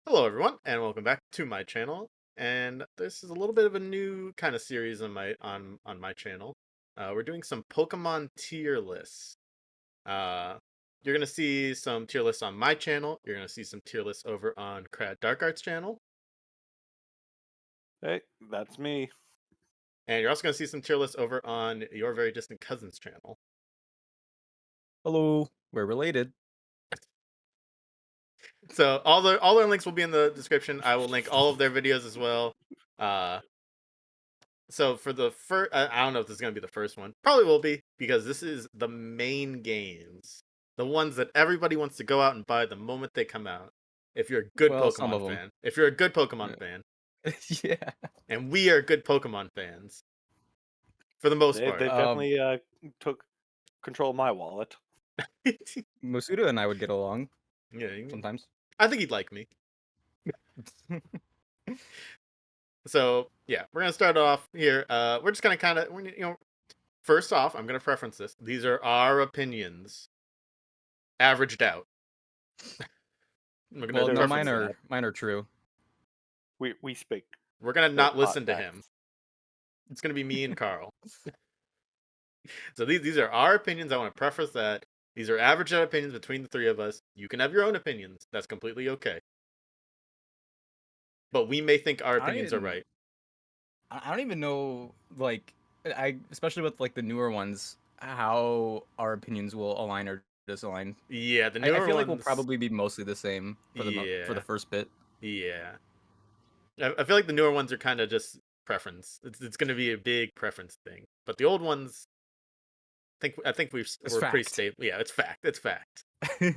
Hello, everyone, and welcome back to my channel. And this is a little bit of a new kind of series on my channel. We're doing some Pokemon tier lists. Uh, you're gonna see some tier lists on my channel. You're gonna see some tier lists over on Crad Dark Arts channel, Hey, that's me. and you're also gonna see some tier lists over on your very distant cousin's channel. Hello, we're related. So all their links will be in the description. I will link all of their videos as well. Uh, So for the first, I don't know if this is gonna be the first one. Probably will be because this is the main games, the ones that everybody wants to go out and buy the moment they come out. If you're a good Well, some Pokemon of them. fan, if you're a good Pokemon Yeah. fan, Yeah. and we are good Pokemon fans for the most They part. they definitely took control of my wallet. Masuda and I would get along Yeah, sometimes. I think he'd like me. So yeah, we're gonna start off here. We're just gonna kind of, first off, I'm gonna preference this. These are our opinions, averaged out. We're gonna Well, no, preference mine that. are true. We speak We're gonna the not hot listen to him. facts. It's gonna be me and Carl. So these are our opinions. I want to preface that these are average out opinions between the three of us. You can have your own opinions. That's completely okay. But we may think our I don't opinions are even right. I don't even know like I especially with like the newer ones how our opinions will align or disalign. Yeah, the I newer feel like we'll ones. probably be mostly the same for for the Yeah, first bit. yeah. I feel like the newer ones are kind of just preference. It's gonna be a big preference thing. But the old ones, I think It's we're pretty fact. stable. Yeah, it's fact. It's fact.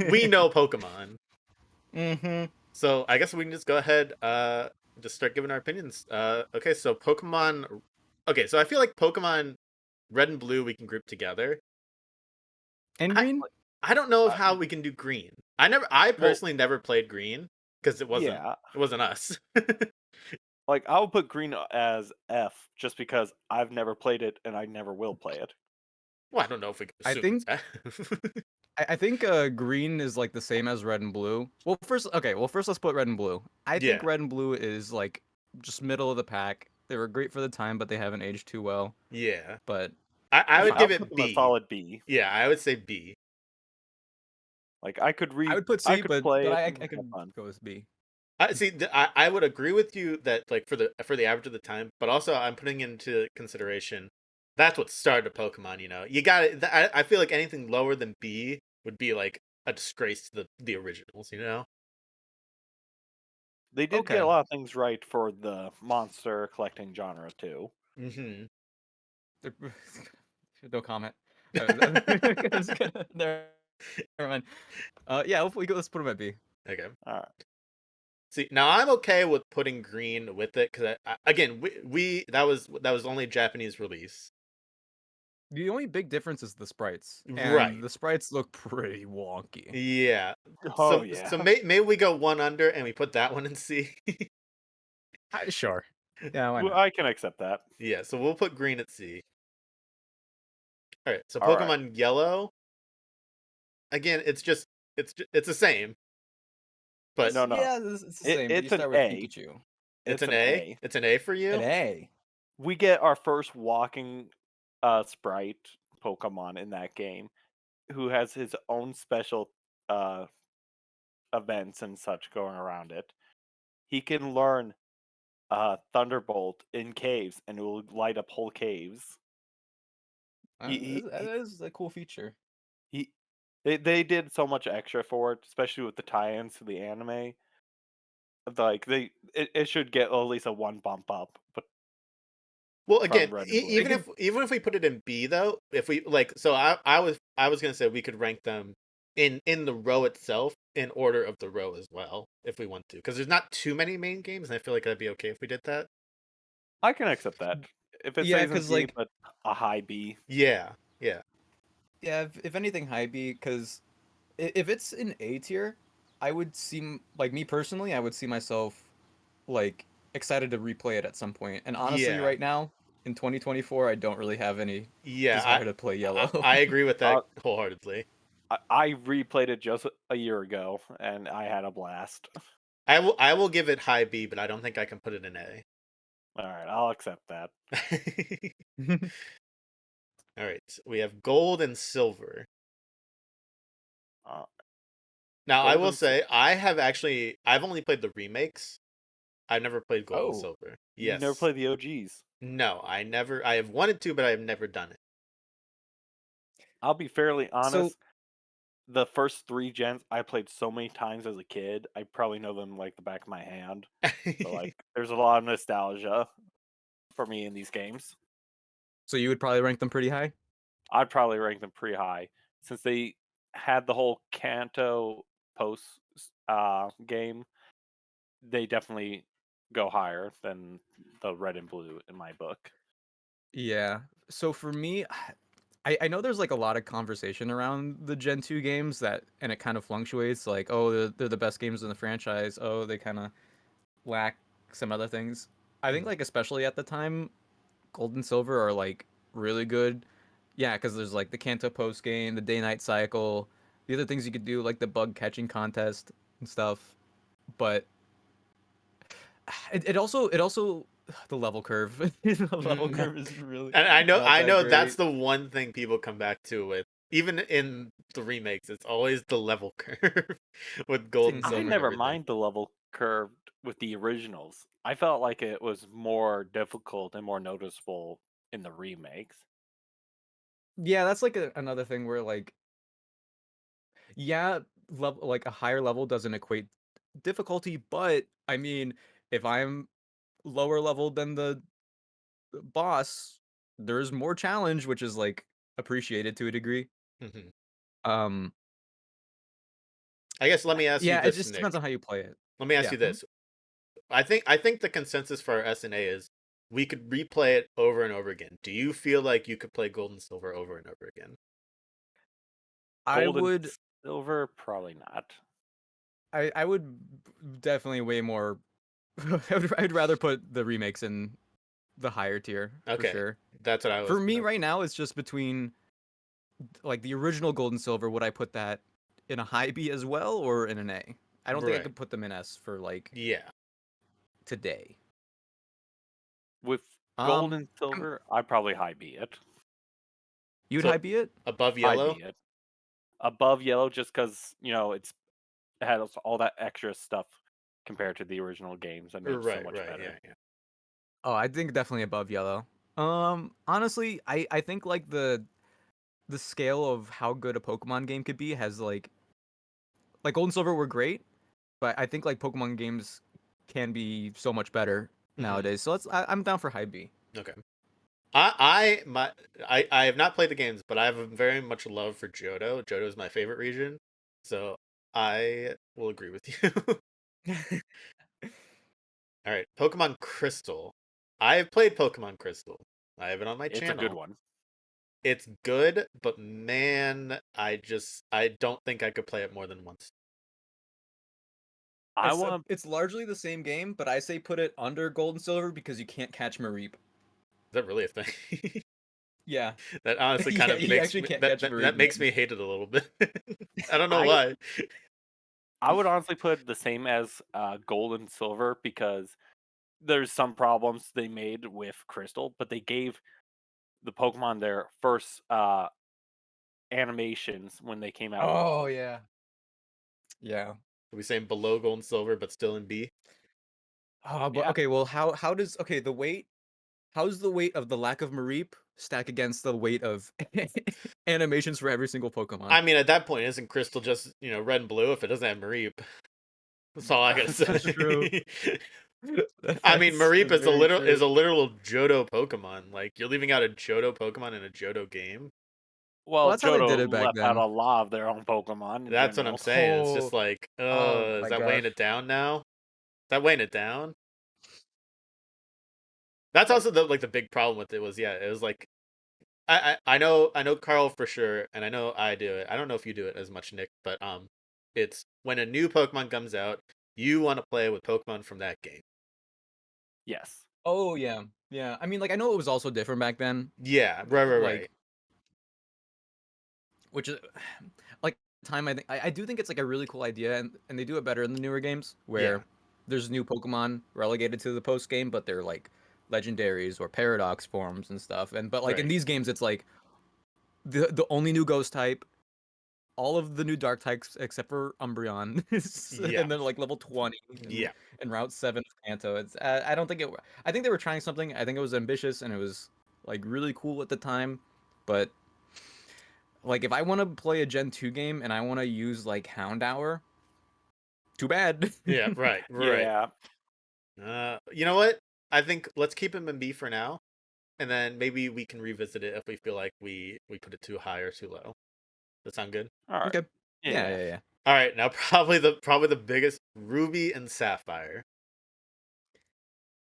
We know Pokemon. Mm-hmm. So I guess we can just go ahead, just start giving our opinions. Okay, so Pokemon. Okay, so I feel like Pokemon Red and Blue we can group together. And I green? I don't know of Uh, how we can do Green. I well, personally never played Green because yeah, it wasn't us. like I'll put green as F just because I've never played it and I never will play it. Well, I don't know if we can I assume it's think that. I think green is like the same as red and blue. Well, first let's put red and blue. I think Yeah, red and blue is like just middle of the pack. They were great for the time, but they haven't aged too well. yeah. But I they're would fine. give I'll put it them a B. solid B. Yeah, I would say B. Like I could I read, would put I C, could but play it I and have could fun. go with B. I see. I would agree with you that like for the average of the time, but also I'm putting into consideration that's what started Pokemon. You got it. I feel like anything lower than B would be like a disgrace to the originals. They did get a Okay. lot of things right for the monster collecting genre too. Hmm. No comment. Never mind. Yeah, hopefully let's put them at B. Okay. All right. See, now I'm okay with putting green with it because again, we that was only a Japanese release, The only big difference is the sprites, and right? the sprites look pretty wonky. Yeah. Oh So yeah. maybe we go one under and we put that one in C. Sure. Yeah, why Well, not? I can accept that. Yeah. So we'll put green at C. All right. So All right. Pokemon Yellow. Again, it's the same, but No, no. Yeah, it's the same, but you It's an start with A. Pikachu. it's It's an an A. A. It's an A for An you. A. We get our first walking sprite Pokemon in that game who has his own special uh events and such going around it. He can learn Thunderbolt in caves and it will light up whole caves. He he That he, is a cool feature. he they did so much extra for it, especially with the tie-ins to the anime. Like it should get at least a one bump up, but Well, from again, Red and They Blue. could, even if we put it in B though, if we like, so I was gonna say we could rank them in the row itself in order of the row as well if we want to, because there's not too many main games, and I feel like that'd be okay if we did that. I can accept that. If it yeah, stays in because B, like, but a high B. Yeah, yeah, yeah, if anything, high B, because if it's in A tier, I would see like me personally, I would see myself like excited to replay it at some point. And honestly, yeah, right now in 2024, I don't really have any yeah. desire to play Yellow. I agree with that Uh, wholeheartedly. I replayed it just a year ago, and I had a blast. I will give it high B, but I don't think I can put it in A. All right, I'll accept that. All right, we have gold and silver. Uh, Now, I Gold will and say I've only played the remakes. I've never played gold and Oh. silver. You never Yes. played the OGs. No, I have wanted to, but I have never done I'll be fairly So honest. The first 3 gens I played so many times as a kid. I probably know them like the back of my hand. So like, it. there's a lot of nostalgia for me in these games. you would probably rank them pretty high? I'd probably rank them pretty high since they had the whole Kanto post game. They definitely go higher than the red and blue in my book. Yeah. So for me, I know there's like a lot of conversation around the Gen 2 games and it kind of fluctuates. Like, oh, they're the best games in the franchise. Oh, they kind of lack some other things. I think like especially at the time, Gold and Silver are like really good. Yeah, because there's like the Kanto post game, the day night cycle, the other things you could do like the bug catching contest and stuff. But it also the level curve. The level Mm. curve is really And not I that know that's great. the one thing people come back to with even in the remakes, it's always the level curve with gold and Same I silver thing. and never everything. mind the level curve with the originals. I felt like it was more difficult and more noticeable in the remakes. Yeah, that's like another thing where like yeah, level like a higher level doesn't equate difficulty, but I mean, if I'm lower level than the boss, there's more challenge, which is like appreciated to a degree. Mhm. Um, I guess let me ask you yeah, it this, just Nick. depends on how you play it. Let me ask Yeah. you this. I think the consensus for our SNA is we could replay it over and over again. Do you feel like you could play gold and silver over and over again? I Gold and would silver, probably not. I would definitely way more I'd rather put the remakes in the higher tier for Okay, sure. that's what I For was. me right now it's just between like the original Gold and Silver, would I put that in a high B as well or in an A? I don't think I Right. could put them in S for like Yeah. today. With gold Um, and silver, I'd probably high B it. you'd So high B it? above High yellow. B it. Above yellow just because, it has all that extra stuff compared to the original games that made it so Right. much Right. better. Yeah. Oh, I think definitely above yellow. Honestly, I think like the scale of how good a Pokemon game could be has like Gold and Silver were great, but I think like Pokemon games can be so much better Hmm. nowadays. So I'm down for high B. Okay. I have not played the games, but I have a very much love for Johto. Johto is my favorite region, so I will agree with you. All right, Pokemon Crystal. I have played Pokemon Crystal. I have it on my It's a good channel. one. It's good, but man, I don't think I could play it more than once. I want It's largely the same game, but I say put it under Gold and Silver because you can't catch Mareep. Is that really a thing? Yeah. That honestly kind Yeah, of you makes actually me can't catch Mareep that in makes them. me hate it a little bit. I don't know I why. I would honestly put it the same as gold and silver because there's some problems they made with Crystal, but they gave the Pokemon their first animations when they came out Oh evolved. yeah. Yeah. Are we saying below gold and silver, but still in B? Oh, but Yeah. okay, well how does okay, the weight how's the weight of the lack of Mareep stack against the weight of animations for every single Pokemon? I mean, at that point, isn't Crystal just red and blue if it doesn't have Mareep? That's all I gotta That's true. say. I mean, Mareep That's is very a true. literal Johto Pokemon. Like you're leaving out a Johto Pokemon in a Johto game. Well, Well, that's how they did Johto it back left out then. a lot of their own Pokemon in That's what I'm general. saying. It's just Oh, like, oh is my that weighing gosh. it down now? Is that weighing it down? That's Like, also the big problem with it was it was like I know Carl for sure, and I know I do it. I don't know if you do it as much, Nick, but it's when a new Pokemon comes out, you want to play with Pokemon from that game. yes. Oh yeah. Yeah. I mean like I know it was also different back then. Yeah, right. Like which is like time I do think it's like a really cool idea and they do it better in the newer games Yeah. where there's new Pokemon relegated to the post game, but they're like legendaries or paradox forms and stuff. And but like in Right. these games, it's like the only new ghost type, all of the new dark types except for Umbreon, Yeah. and they're like level 20 Yeah. and Route 7 of Kanto. It's I don't think it. I think they were trying something. I think it was ambitious and it was like really cool at the time, but like if I want to play a Gen 2 game and I want to use like Houndour, too bad. Yeah. Right. Right. Yeah. You know what? I think let's keep him in B for now, and then maybe we can revisit it if we feel like we put it too high or too low. Does that sound good? All right. Okay. Yeah. Yeah. All right. Now probably the biggest, Ruby and Sapphire.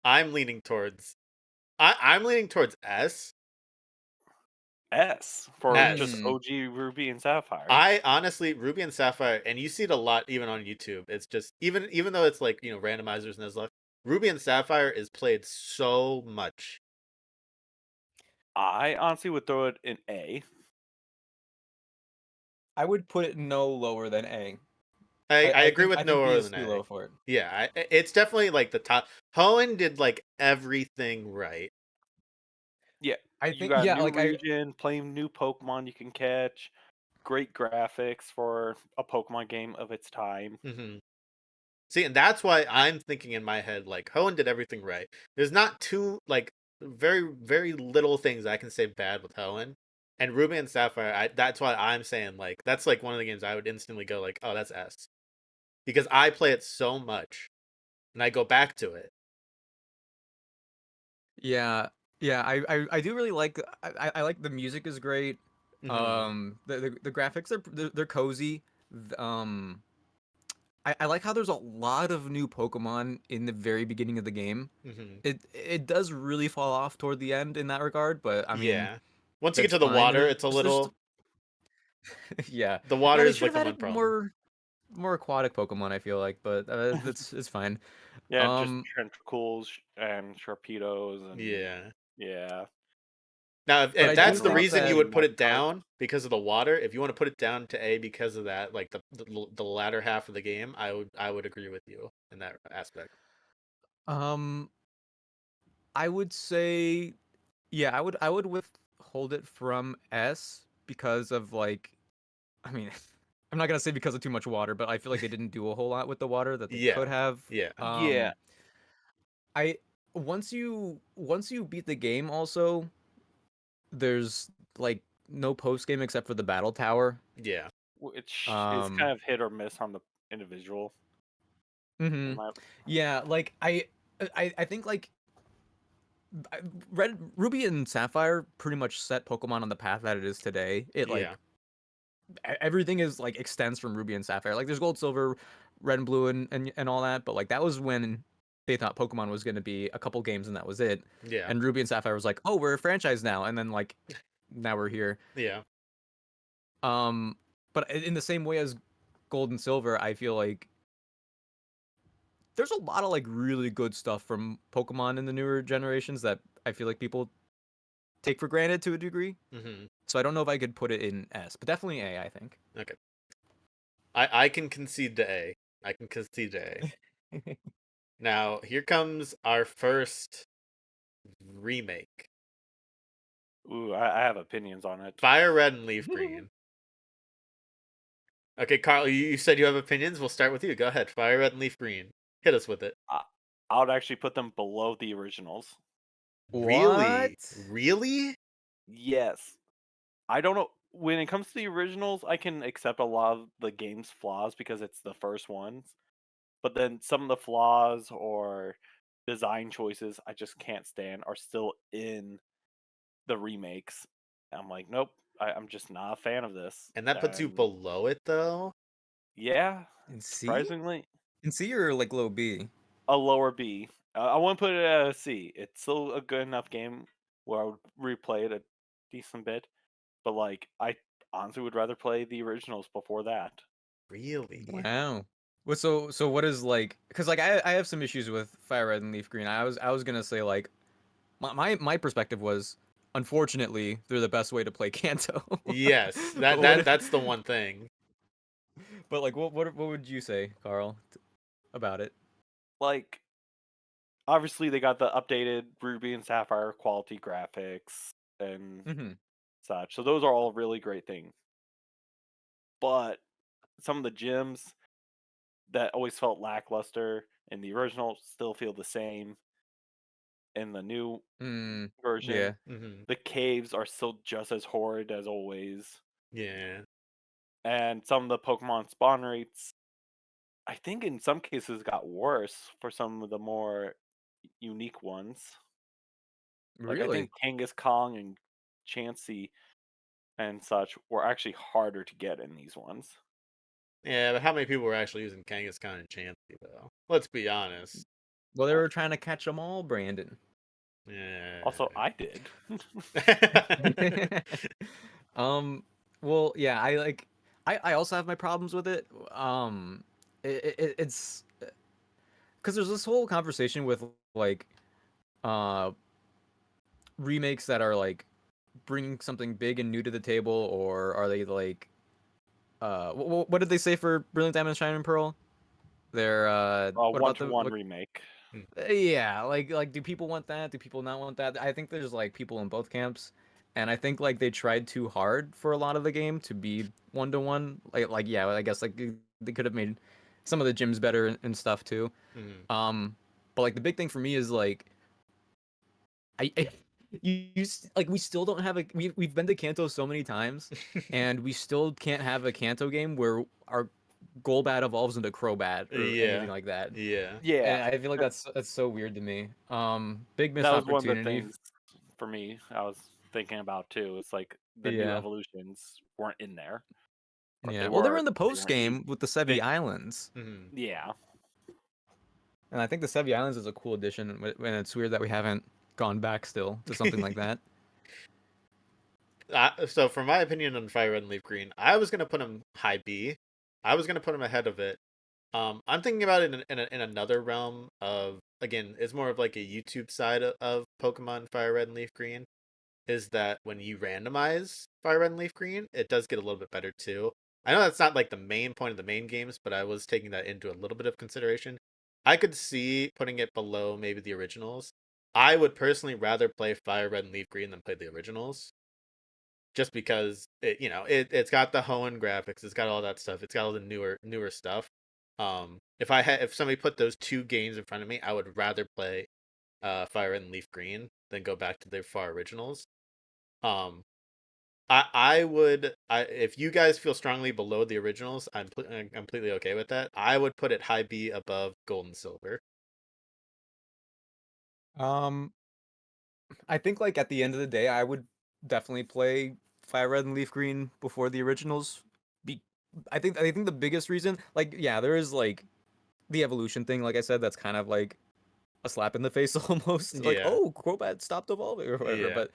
I'm leaning towards I'm leaning towards S. S for just S. OG Ruby and Sapphire. I honestly, Ruby and Sapphire, and you see it a lot even on YouTube. It's just even though it's like, randomizers and there's luck, Ruby and Sapphire is played so much. I honestly would throw it in A. I would put it no lower than A. I agree think with I no think B lower is than too A. low for it. Yeah, it's definitely like the top. Hoenn did like everything right. Yeah. I You think got a yeah, new like region, playing new Pokemon you can catch, great graphics for a Pokemon game of its time. Hmm. See, and that's why I'm thinking in my head like Hoenn did everything right. There's not too like very very little things I can say bad with Hoenn. And Ruby and Sapphire, that's why I'm saying like that's like one of the games I would instantly go like, oh, that's S, because I play it so much and I go back to it. yeah, yeah. I do really like. I like the music is great. Hmm. The graphics are they're cozy. Um, I like how there's a lot of new Pokemon in the very beginning of the game. Hmm. It does really fall off toward the end in that regard, but I mean Yeah. Once you get that's to the fine. water, it's a There's little. yeah. The Yeah, water they is should like have the added one problem. more aquatic Pokemon, I feel like, but it's fine. Yeah, just Um, Tentacles and Sharpedos and Yeah. yeah. Now, if, but if I do that's the think reason you that would put it Magikarp. down because of the water, if you want to put it down to A because of that, like the latter half of the game, I would agree with you in that aspect. um I would say yeah, I would withhold it from S because of like I mean I'm not gonna say because of too much water, but I feel like they didn't do a whole lot with the water that they Yeah. could have. Yeah. Yeah. I once you beat the game also, there's like no post game except for the battle tower. Yeah. Which is Um kind of hit or miss on the individual. In mhm. my Yeah, like I think like Red Ruby and Sapphire pretty much set Pokemon on the path that it is today. It Yeah. like everything is like extends from Ruby and Sapphire. Like there's Gold, Silver, Red and Blue and all that, but like that was when they thought Pokemon was going to be a couple games and that was it. Yeah. And Ruby and Sapphire was like, "Oh, we're a franchise now." And then like now we're here. Yeah. Um but in the same way as Gold and Silver, I feel like there's a lot of like really good stuff from Pokemon in the newer generations that I feel like people take for granted to a degree. Hmm. So I don't know if I could put it in S, but definitely A, I think. Okay. I can concede to A. I can concede to A. Now here comes our first remake. Ooh, I have opinions on it. FireRed and LeafGreen. Okay, Carl, you said you have opinions. We'll start with you. Go ahead. FireRed and LeafGreen. Hit us with it. I would actually put them below the originals. Really? What? Really? Yes. I don't know. When it comes to the originals, I can accept a lot of the game's flaws because it's the first ones. But then some of the flaws or design choices I just can't stand are still in the remakes. I'm like, nope, I'm just not a fan of this. And that puts you And below it, though? yeah, And C? surprisingly, And C or like low B? a lower B. I wouldn't put it at a C. It's still a good enough game where I would replay it a decent bit. But like, I honestly would rather play the originals before that. Really? Wow. Well, so what is like? Because like I have some issues with Fire Red and Leaf Green. I was gonna say like my perspective was unfortunately they're the best way to play Kanto. Yes. but That what that that's the one thing. but like what would you say, Carl, about it? like obviously they got the updated Ruby and Sapphire quality graphics and Mm-hmm. such. So those are all really great things. But some of the gyms that always felt lackluster in the original still feel the same in the new version. Yeah. Mm-hmm. The caves are still just as horrid as always. Yeah. And some of the Pokemon spawn rates, I think in some cases got worse for some of the more unique ones. Like I think Really? Kangaskong and Chansey and such were actually harder to get in these ones. Yeah, but how many people were actually using Kangaskhan and Chansey, though? Let's be honest. Well, they were trying to catch them all, Brandon. Yeah. Also, I did. Well, yeah, I also have my problems with it. It's because there's this whole conversation with like uh remakes that are like bringing something big and new to the table, or are they like what did they say for Brilliant Diamond and Shining Pearl? They're what about the 1-to-1 what remake. Yeah, like do people want that? Do people not want that? I think there's like people in both camps, and I think like they tried too hard for a lot of the game to be 1-to-1. Like yeah, I guess like they could have made some of the gyms better and stuff too. Mm-hmm. But like the big thing for me is like I like we still don't have a we've been to Kanto so many times, and we still can't have a Kanto game where our Golbat evolves into Crobat or anything Yeah. like that. Yeah. Yeah, And I feel like that's so weird to me. Big missed that was one of the opportunity. things for me I was thinking about too. It's like the new Yeah. evolutions weren't in there. Or if Yeah. they Well, they were were, in the they post weren't used. game with the Sevi They, Islands, Mm-hmm. yeah. and I think the Sevi Islands is a cool addition. And it's weird that we haven't gone back still to something like that. So, for my opinion on FireRed and LeafGreen, I was gonna put him high B. I was gonna put him ahead of it. I'm thinking about it in another realm of, again, it's more of like a YouTube side of Pokemon FireRed and LeafGreen. Is that when you randomize FireRed and LeafGreen, it does get a little bit better too. I know that's not like the main point of the main games, but I was taking that into a little bit of consideration. I could see putting it below maybe the originals. I would personally rather play FireRed and LeafGreen than play the originals, just because it's got the Hoenn graphics, it's got all that stuff, it's got all the newer stuff. If somebody put those two games in front of me, I would rather play FireRed and LeafGreen than go back to their far originals. Um, I would, if you guys feel strongly below the originals, I'm completely okay with that. I would put it high B above Gold and Silver. Um, I think like at the end of the day, I would definitely play Fire Red and Leaf Green before the originals. Be I think the biggest reason, like yeah, there is like the evolution thing. Like I said, that's kind of like a slap in the face almost. Like Yeah, oh, Crobat stopped evolving or whatever. yeah,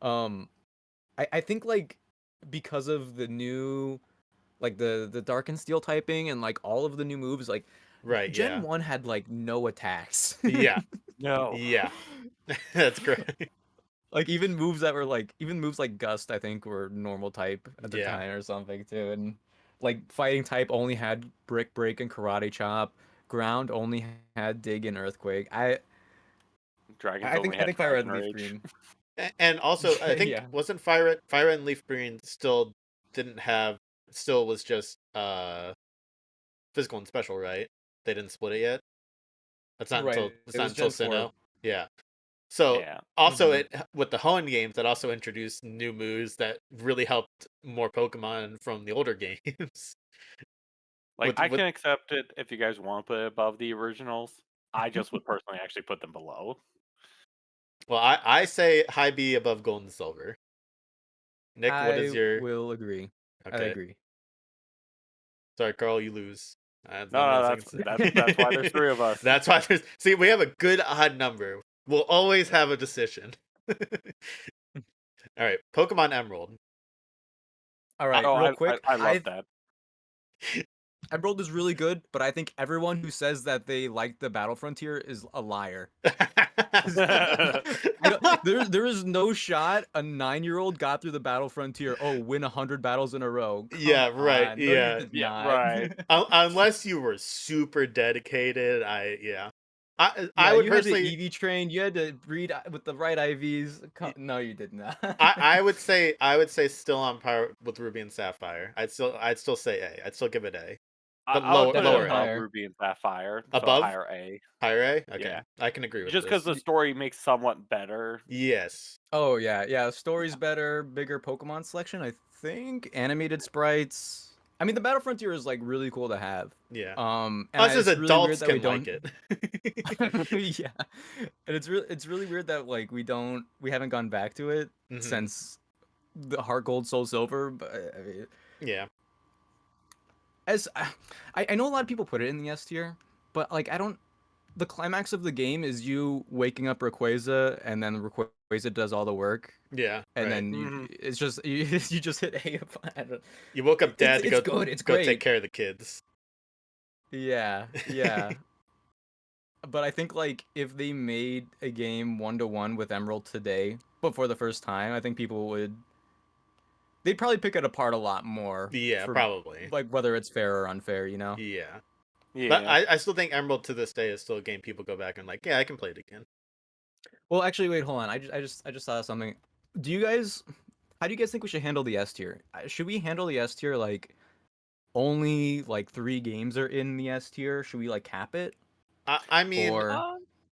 But um, I think like because of the new like the Dark and Steel typing and like all of the new moves, like right, Gen yeah, 1 had like no attacks. yeah, No. yeah. That's great. Like even moves like Gust, I think, were normal type at the Yeah, time or something too. And like fighting type only had Brick Break and Karate Chop. Ground only had Dig and Earthquake. Dragons I only think I had think Fire Red Dragon and Leaf Rage. Green. and also I think Yeah. wasn't Fire and Leaf Green still didn't have, still was just physical and special, right? They didn't split it yet. Right. It's It not was until Gen 4. Sinnoh. Yeah. So Yeah. also Mhm. it with the Hoenn games that also introduced new moves that really helped more Pokemon from the older games. Like I With can accept it if you guys want to put it above the originals. I just would personally actually put them below. well, I say high B above Gold and Silver. Nick, what is I your will agree. I okay? agree. Sorry, Carl, you lose. That's the No, only no, thing I can that's why there's say. three of us. That's why there's, see, we have a good odd number. We'll always have a decision. All right, Pokemon Emerald. All I, right, Oh, real I quick. I love that. Emerald is really good, but I think everyone who says that they like the Battle Frontier is a liar. There is no shot a 9-year-old got through the Battle Frontier. Oh, win 100 battles in a row. Come Yeah, right. on, no, you Yeah. did Yeah, not. right. Unless you were super dedicated, yeah. I would you had the personally. EV train. You had to breed with the right IVs. No, you did not. I would say still on par with Ruby and Sapphire. I'd still say A. I'd still give it A, but I would put it lower Definitely A. above higher. Ruby and Sapphire, so a Above higher A. higher A. Okay, Yeah, I can agree with just because this. the story makes somewhat better. Yes. Oh yeah. Story's better, bigger Pokemon selection, I think. Animated sprites. I mean, the Battle Frontier is like really cool to have. Yeah. And Us as it's really weird adults that we can like don't. it. Yeah, and it's really weird that like we haven't gone back to it Mhm. since the HeartGold, SoulSilver. But I mean, Yeah. as I know a lot of people put it in the S tier, but like I don't. The climax of the game is you waking up Rayquaza, and then Rayquaza does all the work, Yeah. and Right. then Mhm. it's just you just hit A. You woke up dad to It's go good. It's go take great. care of the kids. Yeah. But I think like if they made a game 1-to-1 with Emerald today, but for the first time, I think people would they'd probably pick it apart a lot more Yeah, for probably. like whether it's fair or unfair, you know? Yeah. But Yeah. I still think Emerald to this day is still a game people go back and like, yeah, I can play it again. Well, actually, wait, hold on. I just saw something. Do you guys how do you guys think we should handle the S tier? Should we handle the S tier like only like 3 games are in the S tier? Should we like cap it? I mean, Or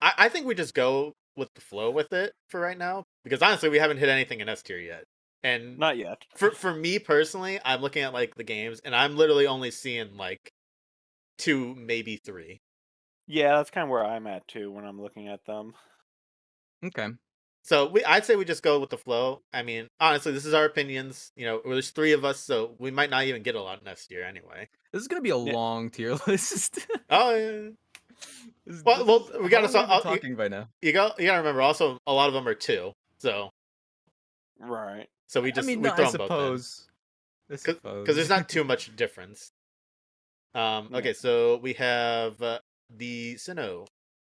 I think we just go with the flow with it for right now because honestly, we haven't hit anything in S tier yet. And Not yet. for me personally, I'm looking at like the games and I'm literally only seeing like 2, maybe 3. Yeah, that's kind of where I'm at too when I'm looking at them. okay. So I'd say we just go with the flow. I mean, honestly, this is our opinions. You know, there's 3 of us, so we might not even get a lot next year anyway. This is going to be a Yeah. long tier list. Oh, yeah. This- Well, this well, is- we gotta how long have we start. been talking by now. You gotta remember. Also, a lot of them are 2, so Right. we I just mean, we no, throw I them both in suppose. I suppose. because there's not too much difference. Yeah. Okay, so we have the Sinnoh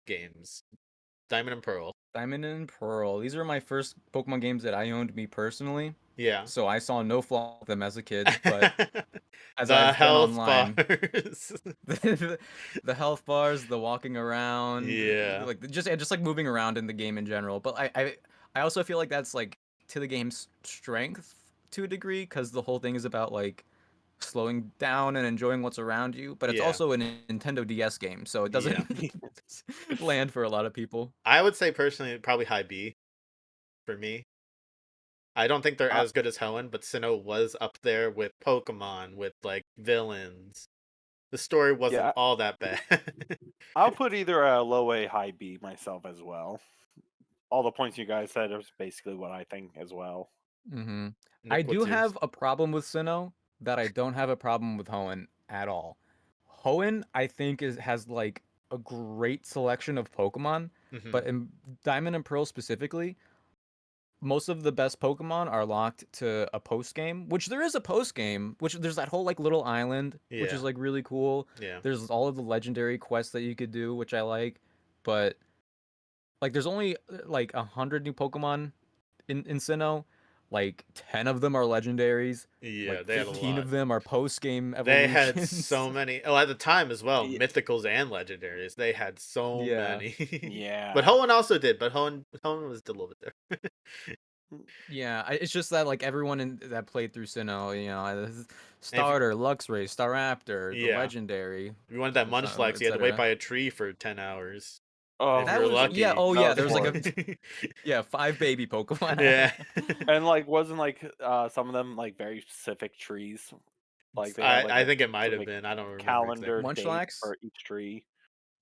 games, Diamond and Pearl. Diamond and Pearl. These are my first Pokemon games that I owned me personally. Yeah. So I saw no flaw with them as a kid, but as the I've been health online, bars. the health bars, the walking around, Yeah. like just like moving around in the game in general. But I also feel like that's like to the game's strength to a degree because the whole thing is about like slowing down and enjoying what's around you. But it's Yeah. also a Nintendo DS game, so it doesn't land for a lot of people. I would say personally, probably high B for me. I don't think they're Uh, as good as Hoenn, but Sinnoh was up there with Pokemon, with like villains. The story wasn't Yeah. all that bad. I'll put either a low A, high B myself as well. All the points you guys said is basically what I think as well. Mm-hmm. I Nick, do what's yours? have a problem with Sinnoh that I don't have a problem with Hoenn at all. Hoenn, I think, has like a great selection of Pokemon, Mhm. but in Diamond and Pearl specifically, most of the best Pokemon are locked to a post game, which there is a post game, which there's that whole like little island, which Yeah. is like really cool. Yeah. There's all of the legendary quests that you could do, which I like, but like there's only like 100 new Pokemon in Sinnoh. Like 10 of them are legendaries. Yeah, Like they had a 15 lot. of them are post game They evolutions. had so many. Oh, at the time as well, Ye- mythicals and legendaries. They had so Yeah. many. Yeah. But Hoenn also did, but Hoenn was a little bit different. Yeah, it's just that like everyone that played through Sinnoh, you know, starter, Luxray, Staraptor, the Yeah. legendary, If you wanted that Munchlax, you had to wait etc. by a tree for 10 hours. Oh, If That you're was lucky. yeah. Oh That yeah, was there was like horrible. a 5 baby Pokemon. Yeah. And like wasn't like some of them like very specific trees. Like they had like I a think it might have specific been. I don't remember calendar exactly. date Munchlax? for each tree.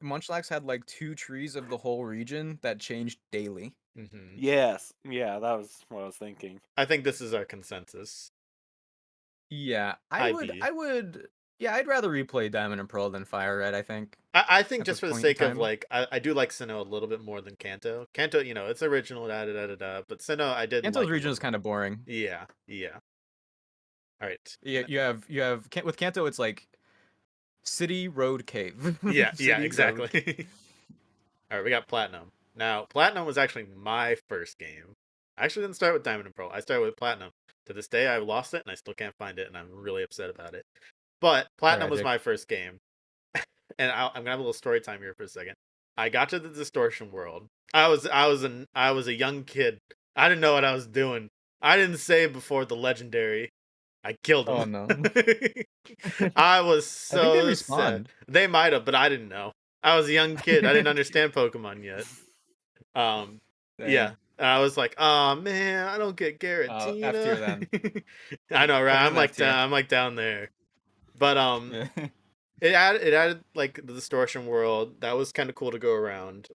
Munchlax had like 2 trees of the whole region that changed daily. Hmm. Yes. Yeah, that was what I was thinking. I think this is our consensus. Yeah, High B. Yeah, I'd rather replay Diamond and Pearl than FireRed, I think. I think At just this for the point in sake of time. like, I do like Sinnoh a little bit more than Kanto. Kanto, you know, it's original, da da da da da. But Sinnoh, I did Kanto's like a region little is kind of boring. Yeah, yeah. All right. Yeah, you have with Kanto it's like city, road, cave. Yeah, City, yeah, road, exactly. cave. All right, we got Platinum. Now, Platinum was actually my first game. I actually didn't start with Diamond and Pearl. I started with Platinum. To this day, I've lost it and I still can't find it, and I'm really upset about it. But Platinum was Tragic. my first game. And I'm gonna have a little story time here for a second. I got to the distortion world. I was a young kid. I didn't know what I was doing. I didn't save before the legendary. I killed Oh him. no. I was I think they so sad. respawn. They might have, but I didn't know. I was a young kid. I didn't understand Pokemon yet. Yeah. Dang. And I was like, oh man, I don't get F tier Garatina. then. I know, right? Everyone F tier. I'm like down there. But Yeah. it added like the distortion world. That was kind of cool to go around.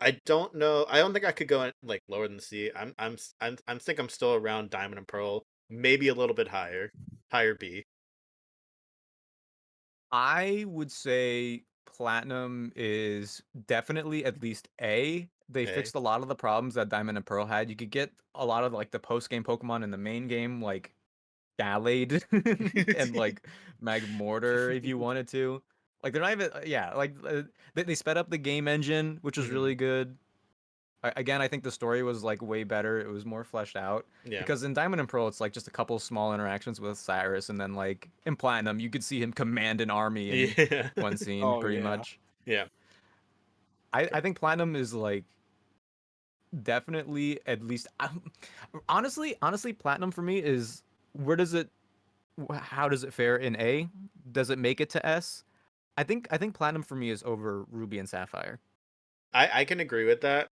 I don't know. I don't think I could go like lower than C. I think I'm still around Diamond and Pearl, maybe a little bit higher B. I would say Platinum is definitely at least A. They A. fixed a lot of the problems that Diamond and Pearl had. You could get a lot of like the post game Pokemon in the main game, like Gallade and like Magmortar if you wanted to. Like they're not even yeah, like they sped up the game engine, which was Mhm. really good. Again, I think the story was like way better. It was more fleshed out. Yeah. Because in Diamond and Pearl, it's like just a couple small interactions with Cyrus, and then like in Platinum, you could see him command an army in Yeah. one scene, Oh, pretty yeah. much. Yeah. I think Platinum is like definitely at least honestly Platinum for me is where does it how does it fare in A? Does it make it to S? I think Platinum for me is over Ruby and Sapphire. I can agree with that.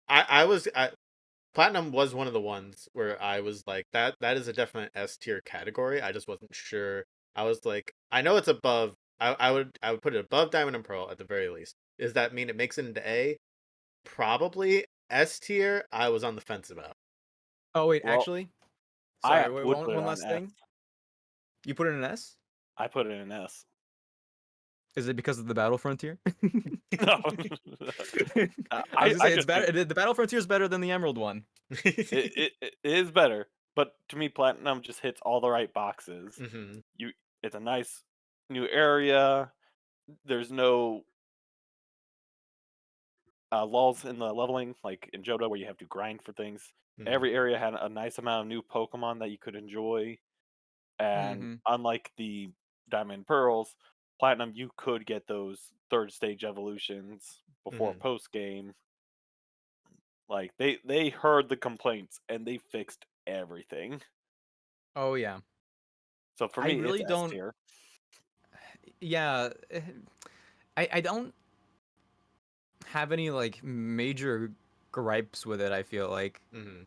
Platinum was one of the ones where I was like that is a definite S tier category. I just wasn't sure. I was like, I know it's above. I would put it above Diamond and Pearl at the very least. Does that mean it makes it into A? Probably. S tier, I was on the fence about. Oh wait, Well, actually, I sorry, wait, would put it one on last S. thing. You put it in an S? I put it in S. Is it because of the Battle Frontier? No. I was gonna say it's just better. think The Battle Frontier is better than the Emerald one. it is better, but to me, Platinum just hits all the right boxes. Hmm. It's a nice new area. There's no lulls in the leveling, like in Johto, where you have to grind for things. Every area had a nice amount of new Pokemon that you could enjoy, and Mm-hmm. unlike the Diamond Pearls, Platinum, you could get those third stage evolutions before Hmm. post game. Like they heard the complaints and they fixed everything. Oh yeah. So for I me, it's really S don't. tier. Yeah, I don't have any like major gripes with it. I feel like. Hmm.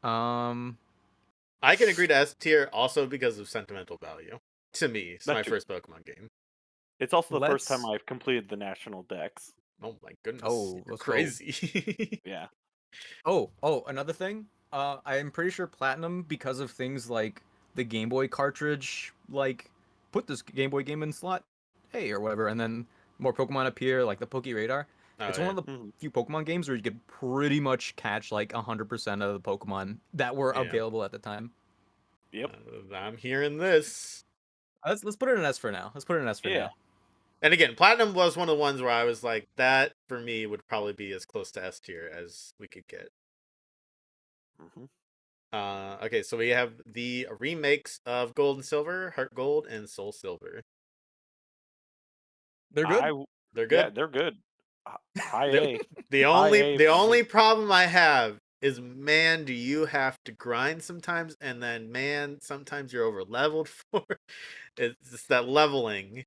Um. I can agree to S tier also because of sentimental value. To me, it's That my too. first Pokemon game. It's also the first time Let's. I've completed the national dex. Oh my goodness, Oh, you're let's go. crazy. Yeah. Oh, another thing. I'm pretty sure Platinum, because of things like the Game Boy cartridge, like put this Game Boy game in slot A or whatever, and then more Pokemon appear, like the Poke Radar. Oh It's one yeah. of the Mhm. few Pokemon games where you could pretty much catch like 100% of the Pokemon that were Yeah. available at the time. Yep. I'm hearing this. Let's put it in S for now. Let's put it in S for Yeah. now. And again, Platinum was one of the ones where I was like, that for me would probably be as close to S tier as we could get. Mhm. Okay, so we have the remakes of Gold and Silver, HeartGold, and SoulSilver. They're I good. w- They're yeah, good. they're good. High The, A. the High only A the for me. only problem I have is, man, do you have to grind sometimes, and then man, sometimes you're over leveled for. It's just that leveling.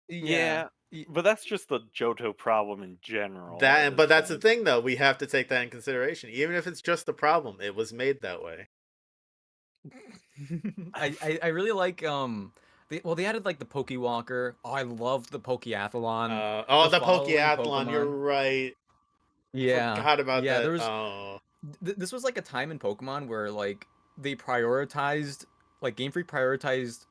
Yeah, but that's just the Johto problem in general at this But that's the point. thing though. We have to take that in consideration. Even if it's just the problem, it was made that way. I really like they added like the Pokewalker. Oh, I love the Pokeathlon. Oh, The the following Pokeathlon. You're Pokemon. right. Yeah. Forgot about Yeah, that. there was Oh. this was like a time in Pokemon where like they prioritized like Game Freak prioritized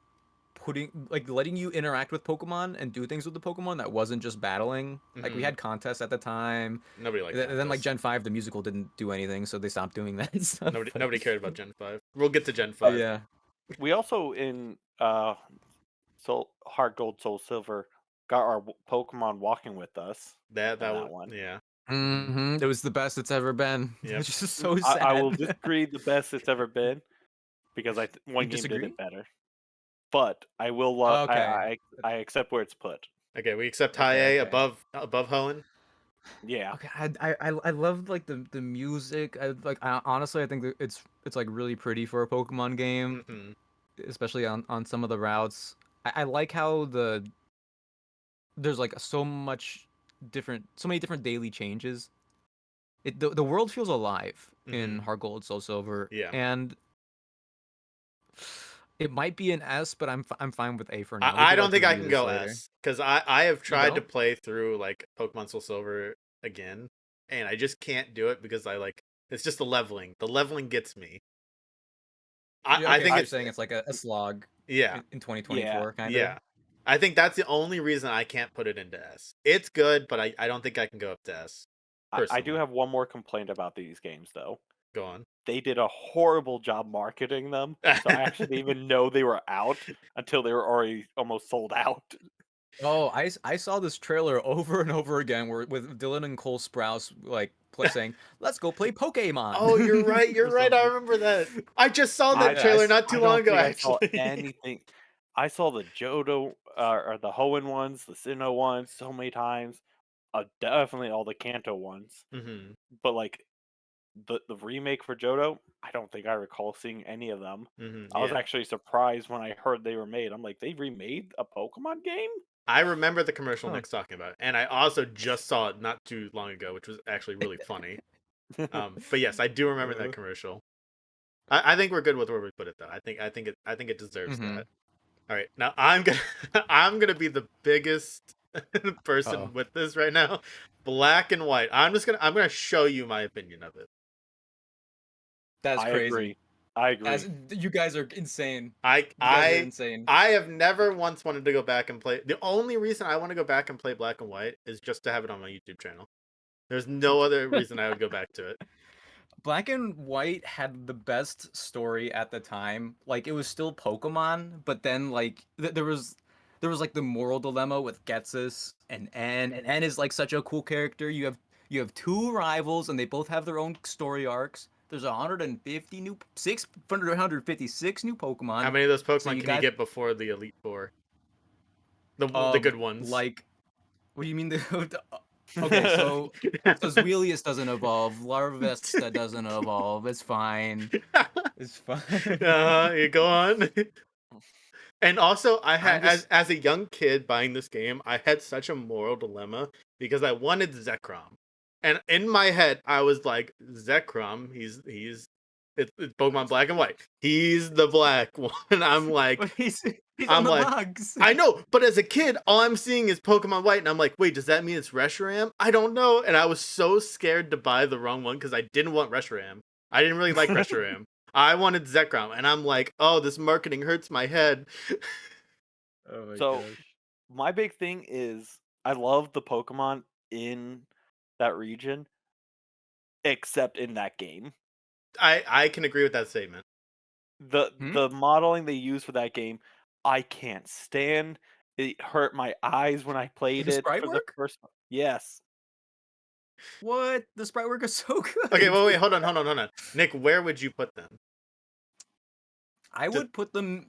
putting like letting you interact with Pokemon and do things with the Pokemon that wasn't just battling. Like we Hmm. had contests at the time. Nobody liked And then like contests. Gen 5 the musical didn't do anything, so they stopped doing that and stuff. Nobody cared about Gen 5. We'll get to Gen But 5. yeah. We also in Heart Gold Soul Silver got our Pokemon walking with us That in that was, one. yeah. It was the best it's ever been. Yep. Which is so I will sad. disagree the best it's ever been because one You game did disagree? it better. But I will Okay. I accept where it's put. Okay, we accept high Okay, A okay. above Hoenn. Yeah. Okay, I love like the music. Honestly, I think that it's like really pretty for a Pokemon game, Mm-hmm. especially on some of the routes. I like how there's like so many different daily changes. The world feels alive in Mm-hmm. HeartGold, SoulSilver, Yeah. and it might be an S, but I'm fine with A for now. We I could don't like think I review can this go later. S because I have You tried to don't? play through like Pokemon Soul Silver again, and I just can't do it because it's just the leveling. The leveling gets me. Yeah, I okay, think so you're it saying it's like a slog yeah in Yeah. 2024, kind of. yeah. I think that's the only reason I can't put it into S. It's good, but I don't think I can go up to S I do personally. have one more complaint about these games, though. Go on. They did a horrible job marketing them, so I actually didn't even know they were out until they were already almost sold out. Oh, I saw this trailer over and over again where with Dylan and Cole Sprouse like saying, "Let's go play Oh, you're Pokemon" right. You're or right. I something. remember that. I just saw I that Yeah, trailer not I too long don't ago, think I saw actually. anything. I saw the Johto or the Hoenn ones, the Sinnoh ones so many times. Definitely all the Kanto ones. hmm But like the remake for Johto, I don't think I recall seeing any of them. I was Yeah. actually surprised when I heard they were made. I'm like, they remade a Pokemon game? I remember the commercial Huh. Nick's talking about, and I also just saw it not too long ago, which was actually really funny. But yes, I do remember that Uh, commercial. I think we're good with where we put it, though. I think it deserves mm-hmm. that. All right, now I'm gonna I'm gonna be the biggest Uh-oh. person with this right now. Black and white. I'm gonna show you my opinion of it. That's I crazy. agree. I agree. As you guys are insane. I You guys are I insane. I have never once wanted to go back and play. The only reason I want to go back and play Black and White is just to have it on my YouTube channel. There's no other reason I would go back to it. Black and White had the best story at the time. Like it was still Pokemon, but then like there was like the moral dilemma with Getsus and N, and N is like such a cool character. You have two rivals and they both have their own story arcs. There's 156 new How Pokemon. many of those So Pokemon you can you got get before the Elite Four? The good ones. like what do you mean okay, so Zweilius doesn't evolve, Larvesta doesn't evolve. It's fine. It's fine. You go on. And also, I had I'm just as a young kid buying this game, I had such a moral dilemma because I wanted Zekrom, and in my head, I was like, Zekrom, it's Pokemon Black and White. He's the black one. I'm like, but he's on I'm the like, bugs. I know, but as a kid, all I'm seeing is Pokemon White, and I'm like, wait, does that mean it's Reshiram? I don't know, and I was so scared to buy the wrong one because I didn't want Reshiram. I didn't really like Reshiram. I wanted Zekrom, and I'm like, oh, this marketing hurts my head. Oh my So gosh. my big thing is I love the Pokemon in that region, except in that game. I can agree with that statement. Hmm? The modeling they use for that game, I can't stand. It hurt my eyes when I played The it sprite for the work? first. Yes, What? The sprite work is so Okay, good. wait, hold on. Nick, where would you put them? I Just, would put them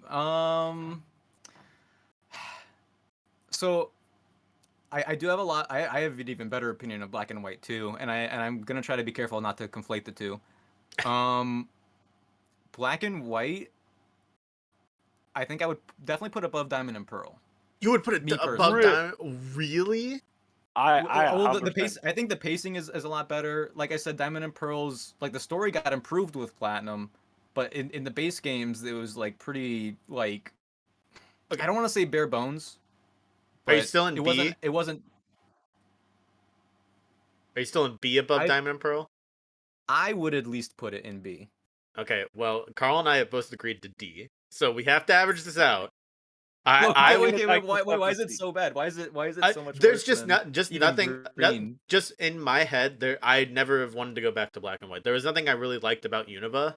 so I do have a lot I have an even better opinion of Black and White too, and I'm gonna try to be careful not to conflate the two. Um Black and White, I think I would definitely put above Diamond and Pearl. you would put it Me above personally. Diamond? Really? I Well, the pace. 100%. I think the pacing is a lot better. Like I said, Diamond and Pearls, like the story got improved with Platinum, but in the base games, it was like pretty like Okay, I don't want to say bare bones, are you but still in it wasn't. B? It wasn't. Are you still in B above I Diamond and Pearl? I would at least put it in B. Okay, well, Carl and I have both agreed to D, so we have to average this out. Whoa, I wait, can wait, I wait, can why accept is a it C. so bad? Why is it so much There's worse just than not just even nothing. Green? Just in my head, there I never have wanted to go back to Black and White. There was nothing I really liked about Unova.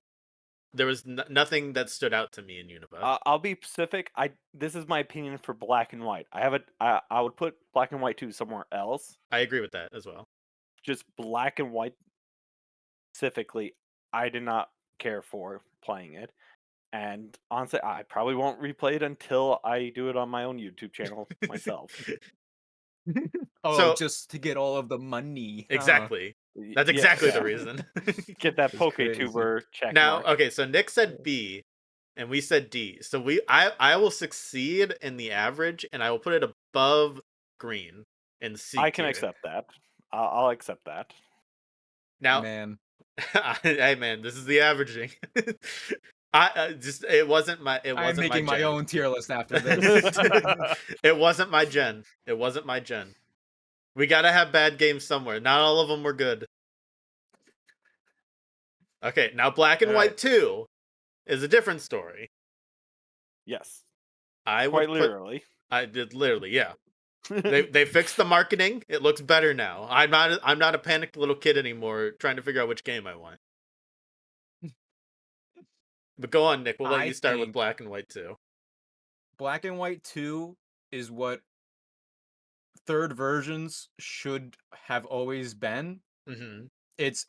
There was nothing that stood out to me in Unova. I'll be specific. This is my opinion for Black and White. I would put Black and White 2 somewhere else. I agree with that as well. Just Black and White specifically, I did not care for playing it. And honestly, I probably won't replay it until I do it on my own YouTube channel myself. Oh, So just to get all of the money. Huh. exactly. That's Yeah, exactly the yeah. reason. Get that That's crazy. PokeTuber check Now, mark. okay, so Nick said B and we said D. So I will succeed in the average and I will put it above green in C I can tier. accept that. I'll accept that. Now, Man, hey man, this is the averaging. I just it wasn't my I'm making my gen. own tier list after this. It wasn't my gen. It wasn't my gen. We gotta have bad games somewhere. Not all of them were good. Okay, now Black and All White right. 2 is a different story. Yes, I quite would put literally. I did literally, yeah. They fixed the marketing. It looks better now. I'm not a panicked little kid anymore trying to figure out which game I want. But go on, Nick. We'll let I you start with think Black and White 2. Black and White 2 is what third versions should have always been. Mhm. It's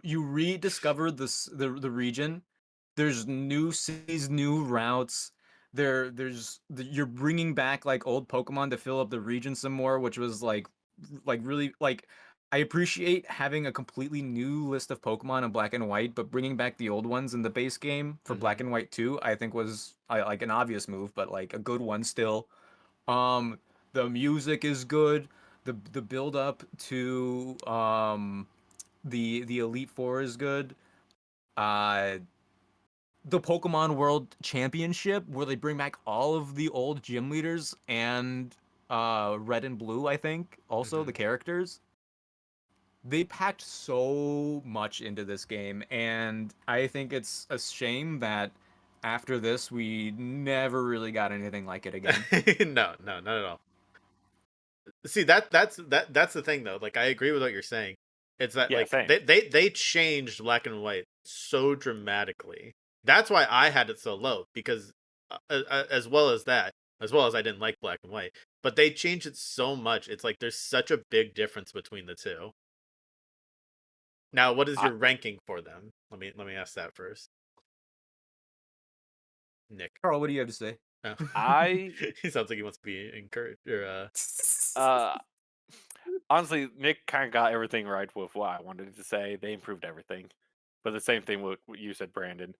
you rediscover the region. There's new cities, new routes. You're bringing back like old Pokemon to fill up the region some more, which was like really like I appreciate having a completely new list of Pokemon in Black and White, but bringing back the old ones in the base game for Black Mhm. and White 2, I think was like an obvious move, but like a good one still. Um, the music is good. The build up to the Elite Four is good. Uh, the Pokemon World Championship, where they bring back all of the old gym leaders and Red and Blue, I think, also the Mhm. characters. They packed so much into this game, and I think it's a shame that after this we never really got anything like it again. No, no, not at all. See, that's the thing though. Like I agree with what you're saying. It's that Yeah, like same. they changed Black and White so dramatically. That's why I had it so low because as well as that, as well as I didn't like Black and White, but they changed it so much. It's like there's such a big difference between the two. Now, what is I, your ranking for them? Let me ask that first. Nick. Carl, what do you have to say? Oh. I He sounds like he wants to be encouraged or uh honestly, Nick kind of got everything right with what I wanted to say. They improved everything, but the same thing with what you said, Brandon.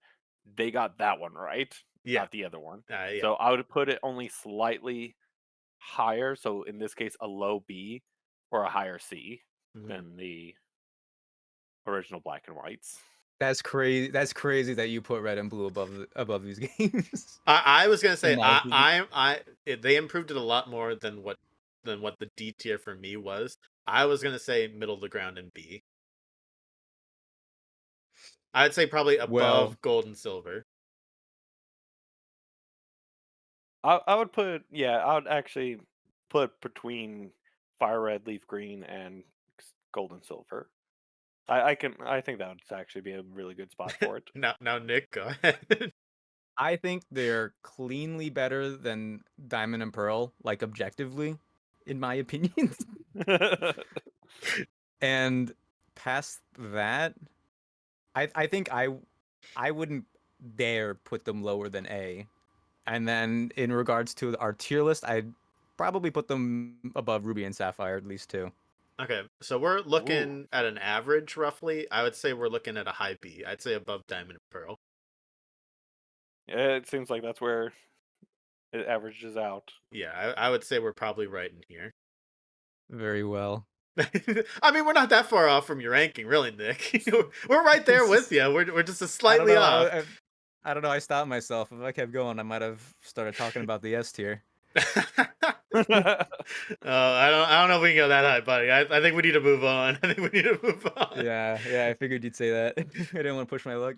They got that one right, yeah. not the other one. Yeah. So I would put it only slightly higher. So in this case, a low B or a higher C Mhm. than the original Black and Whites. That's crazy. That's crazy that you put Red and Blue above these games. I was gonna In say my opinion. they improved it a lot more than what the D tier for me was. I was gonna say middle of the ground and B. I'd say probably Well, above gold and silver. I would put I would actually put between FireRed, Leaf Green, and Gold and Silver. I think that would actually be a really good spot for it. Now Nick, go ahead. I think they're cleanly better than Diamond and Pearl, like objectively, in my opinion. And past that, I think I wouldn't dare put them lower than A. And then in regards to our tier list, I'd probably put them above Ruby and Sapphire at least too. Okay, so we're Ooh, looking at an average roughly. I would say we're looking at a high B. I'd say above diamond and pearl. yeah, it seems like that's where it averages out. Yeah, I would say we're probably right in here. Very well. I mean, we're not that far off from your ranking, really, Nick. We're right there with you. We're just a I don't slightly know. off. I don't know. I stopped myself. If I kept going, I might have started talking about the S tier. I don't know if we can go that high, buddy. I think we need to move on. I think we need to move on. Yeah, I figured you'd say that. I didn't want to push my luck.